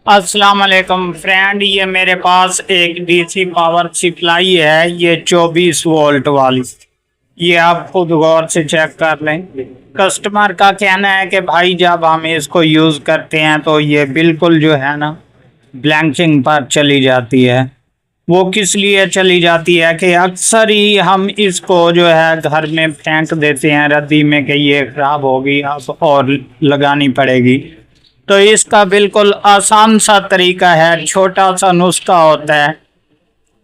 अस्सलाम वालेकुम फ्रेंड, ये मेरे पास एक डीसी पावर सप्लाई है। ये 24 वोल्ट वाली। ये आप खुद गौर से चेक कर लें। कस्टमर का कहना है कि भाई जब हम इसको यूज़ करते हैं तो ये बिल्कुल जो है ना ब्लैंकिंग पर चली जाती है। वो किस लिए चली जाती है कि अक्सर ही हम इसको जो है घर में फेंक देते हैं रद्दी में कि ये ख़राब होगी, अब और लगानी पड़ेगी। तो इसका बिल्कुल आसान सा तरीका है, छोटा सा नुस्खा होता है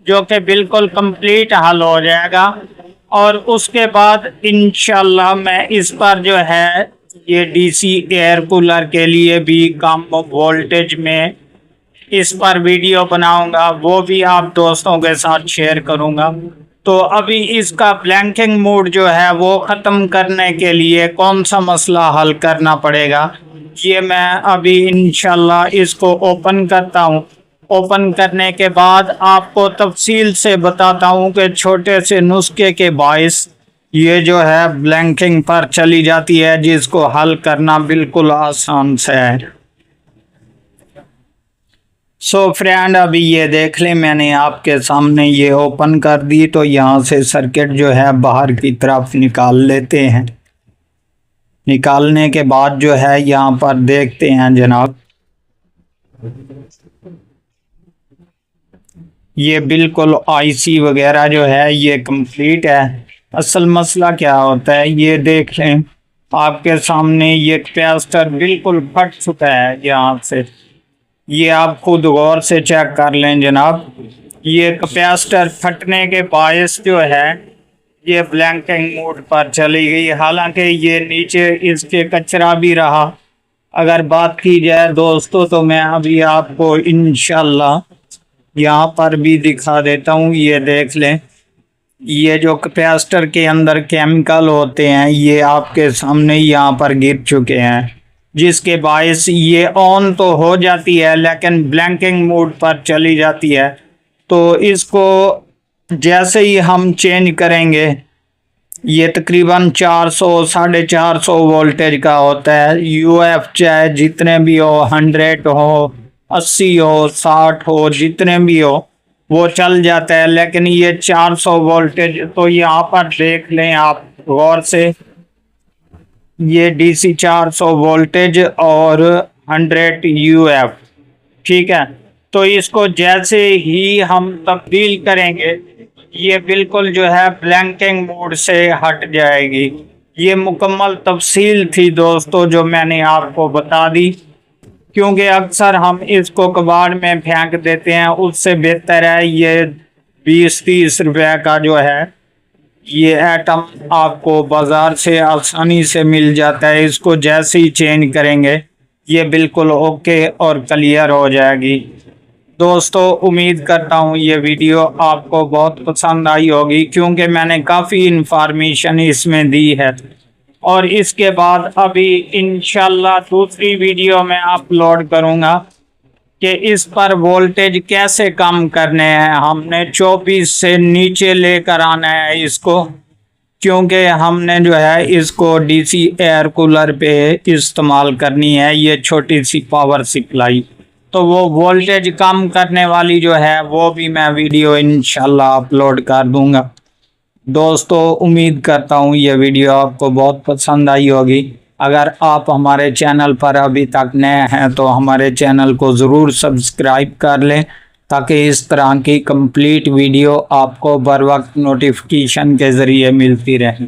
जो कि बिल्कुल कंप्लीट हल हो जाएगा। और उसके बाद इंशाल्लाह मैं इस पर जो है ये डीसी एयर कूलर के लिए भी कम वोल्टेज में इस पर वीडियो बनाऊंगा, वो भी आप दोस्तों के साथ शेयर करूंगा। तो अभी इसका ब्लैंकिंग मोड जो है वो ख़त्म करने के लिए कौन सा मसला हल करना पड़ेगा, ये मैं अभी इंशाल्लाह इसको ओपन करता हूँ। ओपन करने के बाद आपको तफसील से बताता हूँ कि छोटे से नुस्खे के बाइस ये जो है ब्लैंकिंग पर चली जाती है, जिसको हल करना बिल्कुल आसान से है। सो फ्रेंड, अभी ये देख लें, मैंने आपके सामने ये ओपन कर दी। तो यहाँ से सर्किट जो है बाहर की तरफ निकाल लेते हैं। निकालने के बाद जो है यहाँ पर देखते हैं जनाब, ये बिल्कुल आईसी वगैरह जो है ये कंप्लीट है। असल मसला क्या होता है ये देख लें, आपके सामने ये कैपेसिटर बिल्कुल फट चुका है। यहाँ से ये आप खुद गौर से चेक कर लें जनाब। ये कैपेसिटर फटने के बायस जो है ये ब्लैंकिंग मोड पर चली गई। हालांकि ये नीचे इसके कचरा भी रहा। अगर बात की जाए दोस्तों तो मैं अभी आपको इंशाल्लाह यहाँ पर भी दिखा देता हूँ। ये देख लें, ये जो कैपेसिटर के अंदर केमिकल होते हैं ये आपके सामने यहाँ पर गिर चुके हैं, जिसके बायस ये ऑन तो हो जाती है लेकिन ब्लैंकिंग मोड पर चली जाती है। तो इसको जैसे ही हम चेंज करेंगे, ये तकरीबन 400 450 वोल्टेज का होता है। यूएफ चाहे जितने भी हो, 100 हो, 80 हो, 60 हो, जितने भी हो वो चल जाता है। लेकिन ये 400 वोल्टेज, तो यहाँ पर देख लें आप गौर से, ये डीसी 400 वोल्टेज और 100 यूएफ, ठीक है। तो इसको जैसे ही हम तब्दील करेंगे ये बिल्कुल जो है ब्लैंकिंग मोड से हट जाएगी। ये मुकम्मल तफसील थी दोस्तों जो मैंने आपको बता दी, क्योंकि अक्सर हम इसको कबाड़ में फेंक देते हैं। उससे बेहतर है ये 20-30 रुपये का जो है ये आइटम आपको बाज़ार से आसानी से मिल जाता है। इसको जैसे ही चेंज करेंगे ये बिल्कुल ओके और क्लियर हो जाएगी। दोस्तों उम्मीद करता हूँ ये वीडियो आपको बहुत पसंद आई होगी, क्योंकि मैंने काफ़ी इन्फॉर्मेशन इसमें दी है। और इसके बाद अभी इंशाल्लाह दूसरी वीडियो में अपलोड करूँगा कि इस पर वोल्टेज कैसे कम करने हैं। हमने 24 से नीचे लेकर आना है इसको, क्योंकि हमने जो है इसको डीसी एयर कूलर पे इस्तेमाल करनी है, ये छोटी सी पावर सप्लाई। तो वो वोल्टेज कम करने वाली जो है वो भी मैं वीडियो इंशाल्लाह अपलोड कर दूंगा। दोस्तों उम्मीद करता हूँ ये वीडियो आपको बहुत पसंद आई होगी। अगर आप हमारे चैनल पर अभी तक नए हैं तो हमारे चैनल को ज़रूर सब्सक्राइब कर लें, ताकि इस तरह की कंप्लीट वीडियो आपको बर वक्त नोटिफिकेशन के ज़रिए मिलती रहे।